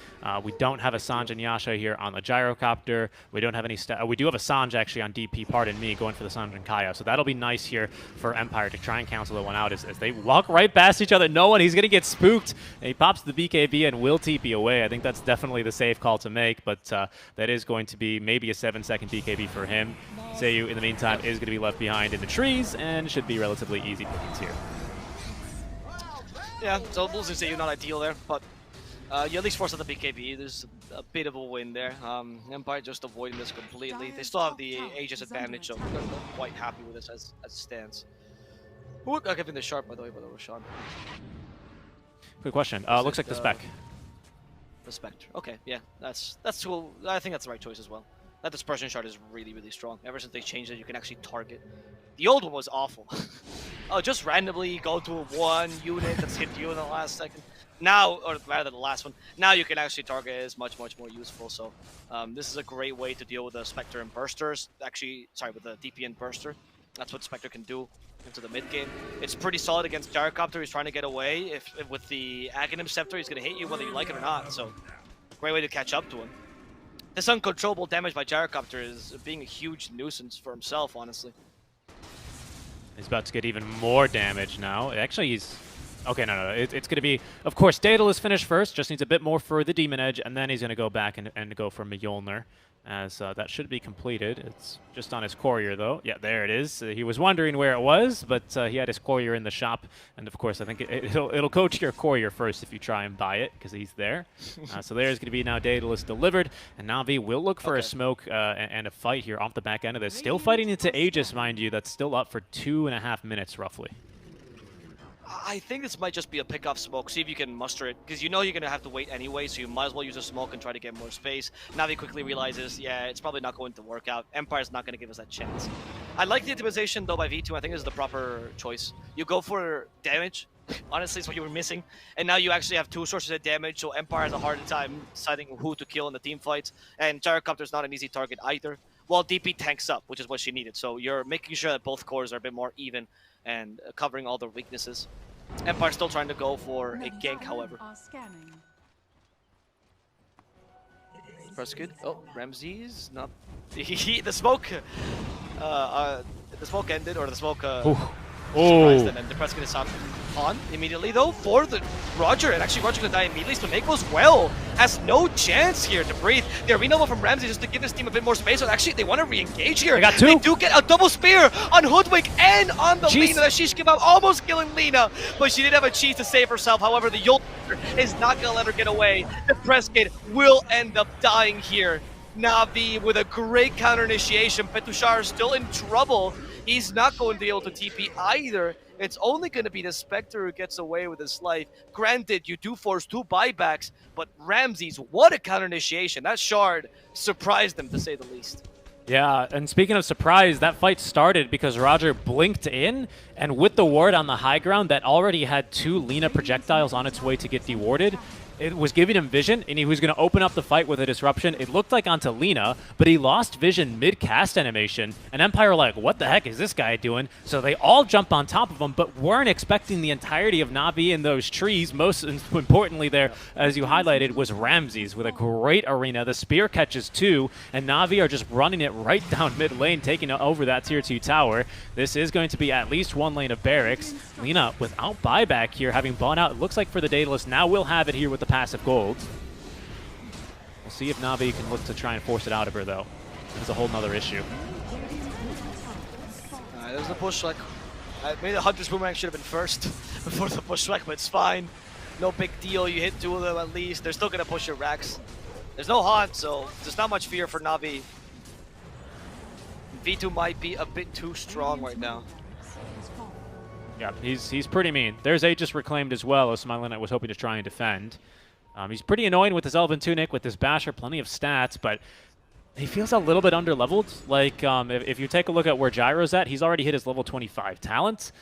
We don't have a Sanj and Yasha here on the Gyrocopter. We don't have any we do have a Sanj actually on DP, pardon me, going for the Sanj and Kaya. So that'll be nice here for Empire to try and cancel the one out as they walk right past each other. No one, he's going to get spooked. And he pops the BKB and will TP away. I think that's definitely the safe call to make, but that is going to be maybe a 7-second BKB for him. Seiyu, in the meantime, is going to be left behind in the trees and should be relatively easy pickings here. Yeah, so losing Seiyu not ideal there, but you at least force out the BKB. There's a bit of a win there. Empire just avoiding this completely. They still have the Aegis advantage, so they're quite happy with this as it stands. Who would give him the sharp, by the way, by the Roshan? Good question. Looks like the Spec. The Spectre. Okay, yeah, that's cool. I think that's the right choice as well. That dispersion shard is really, really strong. Ever since they changed it, you can actually target. The old one was awful. Oh, just randomly go to one unit that's hit you in the last second. Now, or rather the last one, now you can actually target it is much, much more useful. So this is a great way to deal with the Spectre and Bursters. Actually, sorry, with the DP and Burster. That's what Spectre can do into the mid game. It's pretty solid against Gyrocopter. He's trying to get away. If with the Aghanim Scepter, he's going to hit you whether you like it or not. So great way to catch up to him. This uncontrollable damage by Gyrocopter is being a huge nuisance for himself, honestly. He's about to get even more damage now. Actually, he's... Okay, no. It's going to be... Of course, Daedalus finished first. Just needs a bit more for the Demon Edge, and then he's going to go back and go for Mjolnir, as that should be completed. It's just on his courier, though. Yeah, there it is. He was wondering where it was, but he had his courier in the shop. And, of course, I think it'll go to your courier first if you try and buy it, because he's there. So there's going to be now Daedalus delivered. And Navi will look for a smoke and a fight here off the back end of this. Still fighting into Aegis, mind you. That's still up for 2.5 minutes, roughly. I think this might just be a pick-off smoke, see if you can muster it, because you know you're going to have to wait anyway, so you might as well use a smoke and try to get more space. Navi quickly realizes, yeah, it's probably not going to work out. Empire's not going to give us that chance. I like the intimidation, though, by V2. I think this is the proper choice. You go for damage. Honestly, it's what you were missing. And now you actually have two sources of damage, so Empire has a harder time deciding who to kill in the team fights. And Gyrocopter's not an easy target either. While DP tanks up, which is what she needed. So you're making sure that both cores are a bit more even and covering all their weaknesses. Empire's still trying to go for a gank, however. First good. Oh, Ramses not. The smoke. The smoke ended, or the smoke. Surprised, and then the press kid is on immediately though for the Roger, and actually Roger gonna die immediately. So Mako as well has no chance here to breathe. The arena level from Ramsey just to give this team a bit more space. So actually they want to re-engage here. They got two. They do get a double spear on Hoodwink and on the Lina. The Shish Kebab almost killing Lina, but she did have a cheese to save herself. However, the Yol is not gonna let her get away. The press kid will end up dying here. Navi with a great counter initiation. Petushar still in trouble. He's not going to be able to TP either. It's only going to be the Spectre who gets away with his life. Granted, you do force 2 buybacks, but Ramses, what a counter initiation. That shard surprised them, to say the least. Yeah, and speaking of surprise, that fight started because Roger blinked in, and with the ward on the high ground that already had 2 Lina projectiles on its way to get dewarded, it was giving him vision, and he was going to open up the fight with a disruption. It looked like onto Lina, but he lost vision mid-cast animation, and Empire were like, what the heck is this guy doing? So they all jump on top of him, but weren't expecting the entirety of Navi in those trees. Most importantly there, as you highlighted, was Ramses with a great arena. The spear catches 2, and Navi are just running it right down mid lane, taking over that tier 2 tower. This is going to be at least 1 lane of barracks. Lina without buyback here, having bought out, it looks like for the Daedalus, now we'll have it here with the passive gold. We'll see if Navi can look to try and force it out of her, though. That's a whole nother issue. There's the push, maybe the Hunter's Boomerang should have been first before the pushback, but it's fine. No big deal, you hit 2 of them at least. They're still going to push your racks. There's no haunt, so there's not much fear for Navi. V2 might be a bit too strong right now. Yeah, he's pretty mean. There's Aegis reclaimed as well, as Smiling Knight was hoping to try and defend. He's pretty annoying with his Elven Tunic, with his Basher, plenty of stats, but he feels a little bit underleveled. Like, if you take a look at where Gyro's at, he's already hit his level 25 talent.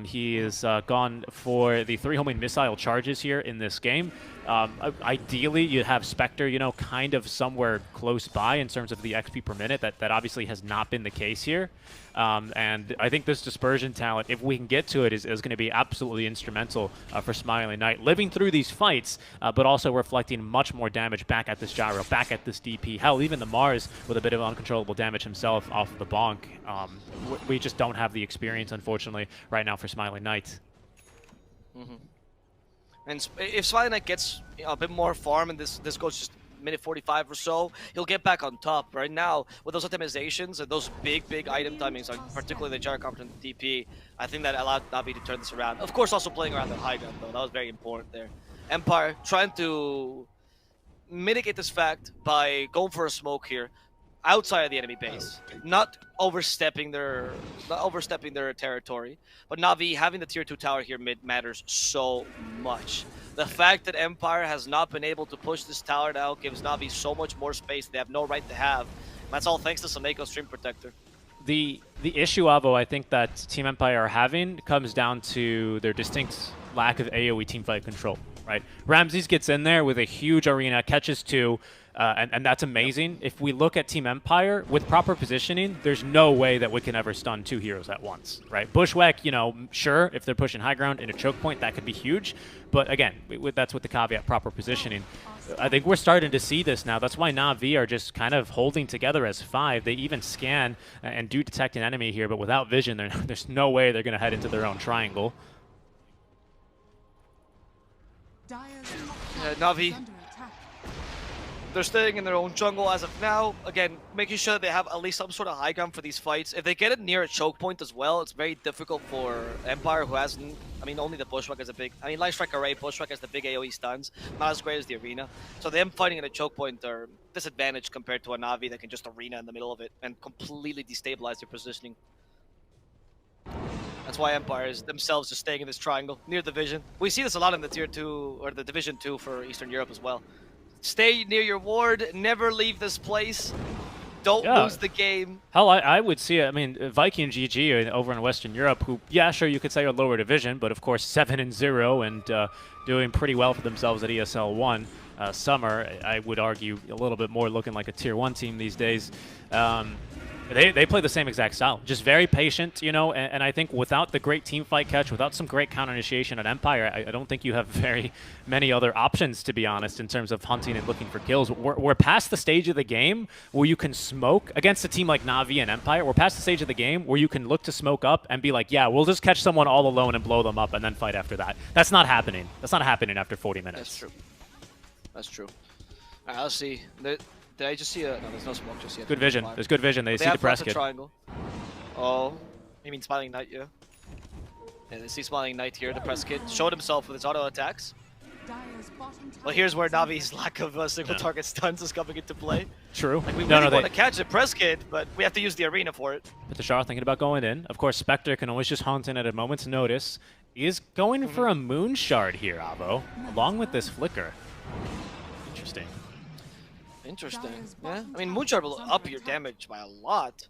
He is gone for the 3 homing missile charges here in this game. Ideally, you'd have Spectre, you know, kind of somewhere close by in terms of the XP per minute. That obviously has not been the case here. And I think this Dispersion talent, if we can get to it, is going to be absolutely instrumental for Smiling Knight. Living through these fights, but also reflecting much more damage back at this Gyro, back at this DP. Hell, even the Mars with a bit of uncontrollable damage himself off of the bonk. We just don't have the experience, unfortunately, right now for Smiling Knight. And if Smiling Knight gets a bit more farm and this goes just minute 45 or so, he'll get back on top. Right now, with those optimizations and those big item timings, like particularly the Gyrocopter and the DP, I think that allowed Navi to turn this around. Of course, also playing around the high ground, though. That was very important there. Empire trying to mitigate this fact by going for a smoke here outside of the enemy base, not overstepping their territory. But Navi having the tier 2 tower here mid matters so much. The fact that Empire has not been able to push this tower now gives Navi so much more space they have no right to have. That's all thanks to Sameko Stream Protector. The issue, Avo, I think that Team Empire are having comes down to their distinct lack of AoE teamfight control, right? Ramses gets in there with a huge arena, catches 2, and that's amazing. If we look at Team Empire, with proper positioning, there's no way that we can ever stun 2 heroes at once, right? Bushwhack, you know, sure, if they're pushing high ground in a choke point, that could be huge. But again, that's with the caveat, proper positioning. I think we're starting to see this now. That's why Navi are just kind of holding together as 5. They even scan and do detect an enemy here, but without vision, there's no way they're going to head into their own triangle. Navi, they're staying in their own jungle as of now. Again, making sure that they have at least some sort of high ground for these fights. If they get it near a choke point as well, it's very difficult for Empire, who hasn't... I mean, only the Bushwhack is a big... I mean, Light Strike Array, Bushwhack has the big AoE stuns. Not as great as the arena. So them fighting at a choke point are disadvantaged compared to a Navi that can just arena in the middle of it and completely destabilize their positioning. That's why Empire is themselves just staying in this triangle near the Vision. We see this a lot in the Tier 2 or the Division 2 for Eastern Europe as well. Stay near your ward, never leave this place. Don't lose the game. Hell, I would see it. I mean, Viking GG over in Western Europe, who, yeah, sure, you could say are lower division, but of course 7-0 and doing pretty well for themselves at ESL 1. Summer, I would argue, a little bit more looking like a Tier 1 team these days. They play the same exact style, just very patient, you know, and I think without the great team fight catch, without some great counter initiation at Empire, I don't think you have very many other options, to be honest, in terms of hunting and looking for kills. We're past the stage of the game where you can smoke against a team like Navi and Empire. We're past the stage of the game where you can look to smoke up and be like, yeah, we'll just catch someone all alone and blow them up and then fight after that. That's not happening. That's not happening after 40 minutes. That's true. That's true. All right, let's see. Did I just see a... No, there's no smoke just yet. Good vision. There's good vision. They see the press kit. Triangle. Oh, you mean Smiling Knight, yeah? Yeah, they see Smiling Knight here, the press kit. Showed himself with his auto attacks. Well, here's where Navi's lack of single target stuns is coming into play. True. Like, we really want to catch a press kit, but we have to use the arena for it. But the Shah thinking about going in. Of course, Spectre can always just hunt in at a moment's notice. He is going for a Moon Shard here, Avo, along with this Flicker. Interesting. Interesting. Yeah, I mean, Moonshard will up your damage by a lot.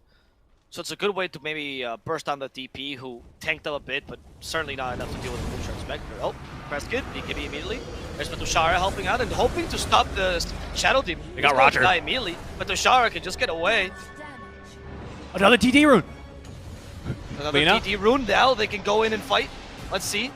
So it's a good way to maybe burst down the DP, who tanked up a bit, but certainly not enough to deal with the full shard Spectre. Oh, Prescott, BKB immediately. There's Metushara helping out and hoping to stop the Shadow Demon. They got He's going to Roger. die immediately. Metushara can just get away. Another DD rune. Another Lina? DD rune now. They can go in and fight. Let's see.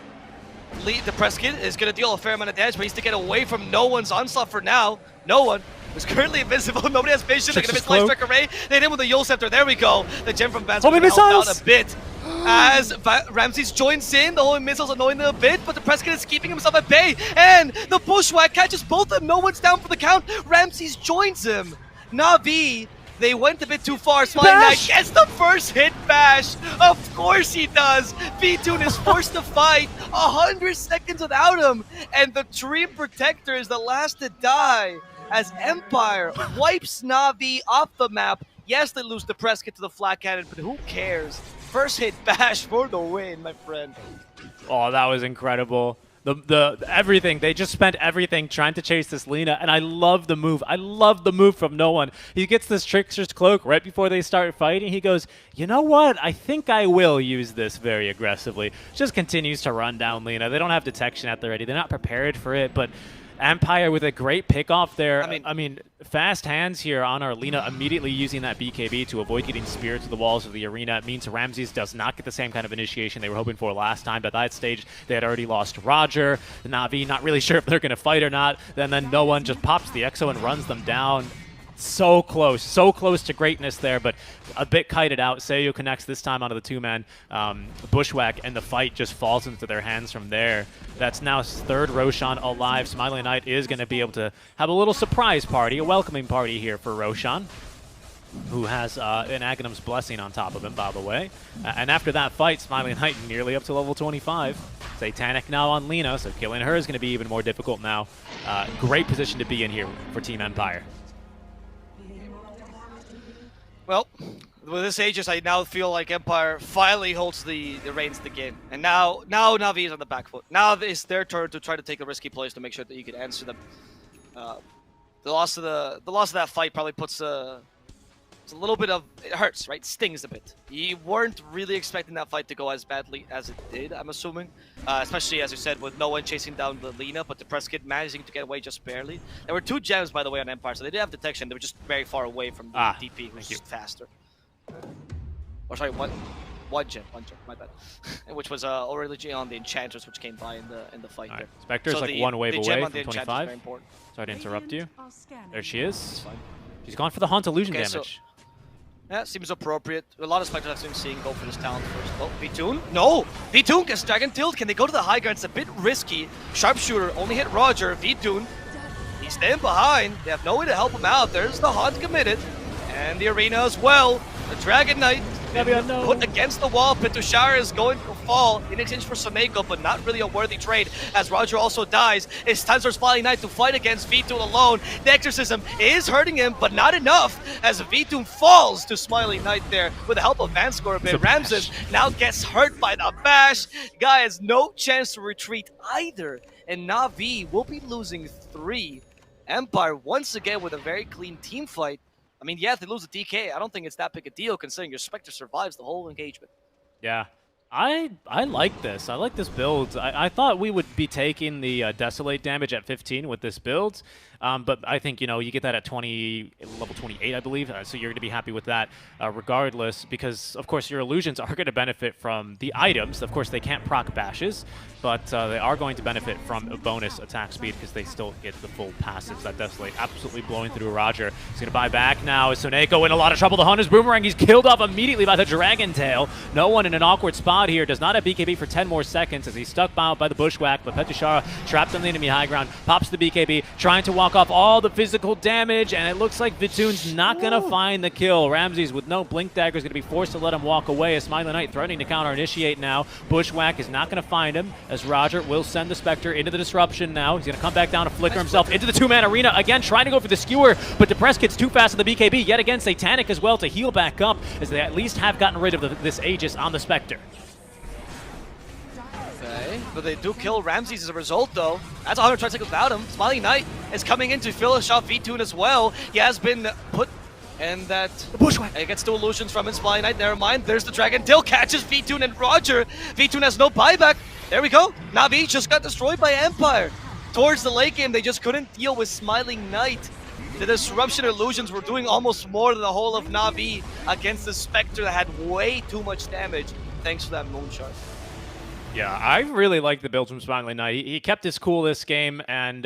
The Prescott is going to deal a fair amount of damage, but he's to get away from no one's onslaught for now. No one is currently invisible. Nobody has vision. They're going to miss Life Strike Array. They hit him with a Yule Scepter. There we go. The gem from Vance Homing helped out missiles! a bit. As Ramses joins in, the homing missiles annoying them a bit, but the Prescott is keeping himself at bay. And the Bushwhack catches both of them. No one's down for the count. Ramses joins him. Navi. They went a bit too far. Smiling Knight gets the first hit bash. Of course he does. V-Tune is forced to fight 100 seconds without him. And the Dream Protector is the last to die as Empire wipes Navi off the map. Yes, they lose the Prescott to the flat cannon, but who cares? First hit bash for the win, my friend. Oh, that was incredible. The everything, they just spent everything trying to chase this Lina, and I love the move. I love the move from No One. He gets this Trickster's Cloak right before they start fighting. He goes, you know what? I think I will use this very aggressively. Just continues to run down Lina. They don't have detection at the ready. They're not prepared for it, but Empire with a great pick off there. I mean, fast hands here on our Lina, immediately using that BKB to avoid getting speared to the walls of the arena. It means Ramses does not get the same kind of initiation they were hoping for last time. But at that stage, they had already lost Roger. Navi, not really sure if they're going to fight or not. Then No One just pops the Exo and runs them down. So close to greatness there, but a bit kited out. Seiyu connects this time onto the two-man Bushwhack, and the fight just falls into their hands from there. That's now third Roshan alive. Smiling Knight is going to be able to have a little surprise party, a welcoming party here for Roshan, who has an Aghanim's Blessing on top of him, by the way. And after that fight, Smiling Knight nearly up to level 25. Satanic now on Lina, so killing her is going to be even more difficult now. Great position to be in here for Team Empire. Well, with this Aegis, I now feel like Empire finally holds the reins of the game. And now Navi is on the back foot. Now it's their turn to try to take the risky plays to make sure that you can answer them. The loss of that fight probably puts it's a little bit of, it hurts, right? Stings a bit. You weren't really expecting that fight to go as badly as it did, I'm assuming. Especially, as you said, with No One chasing down the Lina, but the Prescott managing to get away just barely. There were 2 gems, by the way, on Empire, so they did have detection. They were just very far away from the DP, which was faster. Or sorry, one gem, my bad. Which was originally on the Enchanters, which came by in the fight. All right. There. Spectre's So like one wave away gem from on the Enchanters is 25. very important. Sorry to interrupt you. There she is. Fine. She's gone for the Haunt Illusion Okay, so- damage. Yeah, seems appropriate. A lot of Spectres I've been seeing go for this talent first. Oh, V-Tune? No! V-Tune gets Dragon Tilt. Can they go to the high ground? It's a bit risky. Sharpshooter only hit Roger. V-Tune, he's staying behind. They have no way to help him out. There's the Haunt committed. And the arena as well. The Dragon Knight put against the wall. Petushara is going to fall in exchange for Soneko, but not really a worthy trade as Roger also dies. It's time for Smiling Knight to fight against V-Tune alone. The Exorcism is hurting him, but not enough as V-Tune falls to Smiling Knight there with the help of Vanscore a bit. Ramses now gets hurt by the bash. Guy has no chance to retreat either, and Navi will be losing 3. Empire once again with a very clean team fight. I mean, yeah, if they lose a DK, I don't think it's that big a deal considering your Spectre survives the whole engagement. Yeah. I like this. I like this build. I thought we would be taking the Desolate damage at 15 with this build, but I think, you know, you get that at level 28, I believe, so you're going to be happy with that regardless, because, of course, your illusions are going to benefit from the items. Of course, they can't proc bashes, but they are going to benefit from a bonus attack speed because they still get the full passives. That Desolate absolutely blowing through Roger. He's going to buy back now. Is Soneko in a lot of trouble? The Hunter's Boomerang, he's killed off immediately by the Dragon Tail. No One in an awkward spot here. Does not have BKB for 10 more seconds as he's stuck by the Bushwhack, but Petushara trapped on the enemy high ground, pops the BKB, trying to walk off all the physical damage, and it looks like V-Tune's not going to find the kill. Ramses with no Blink Dagger is going to be forced to let him walk away as Smiling Knight threatening to counter initiate now. Bushwhack is not going to find him as Roger will send the Spectre into the disruption now. He's going to come back down to flicker himself into the 2-man arena again, trying to go for the skewer, but Depress gets too fast on the BKB. Yet again, Satanic as well to heal back up as they at least have gotten rid of this Aegis on the Spectre. Okay, but they do kill Ramses as a result, though. That's 100 tries to take without him. Smiling Knight is coming in to finish off V-Tune as well. He has been put And that it gets two illusions from his Spy Knight. Never mind. There's the Dragon. Dill catches V-Tune and Roger. V-Tune has no buyback. There we go. Navi just got destroyed by Empire. Towards the late game, they just couldn't deal with Smiling Knight. The Disruption Illusions were doing almost more than the whole of Navi against the Spectre that had way too much damage thanks to that Moonshot. Yeah, I really like the build from Smiling Knight. He kept his cool this game, and